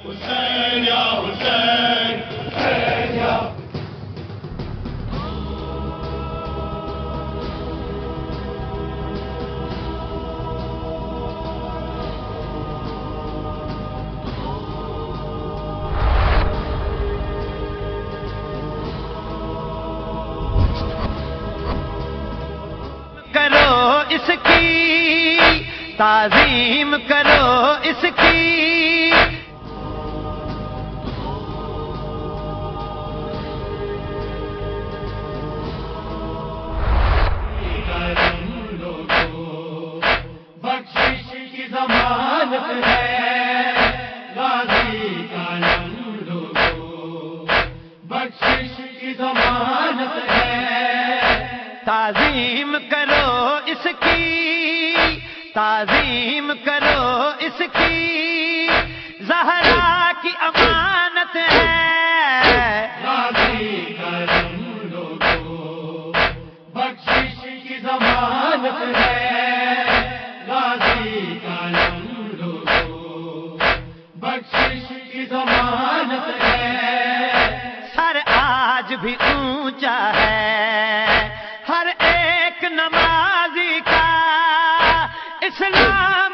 حسین یا حسین، حسین یا کرو اس کی تعظیم، کرو اس کی بخشش کی ضمانت ہے، غازی کا نام لوگو، بخشش کی ضمانت ہے، تعظیم کرو اس کی، تعظیم کرو اس کی، زہرا کی امانت ہے، غازی کا نام لوگو، بخشش کی ضمانت ہے، غازی کا نام لوگو، بخشش کی ضمانت ہے، سر آج بھی اونچا ہے ہر ایک نمازی کا، اسلام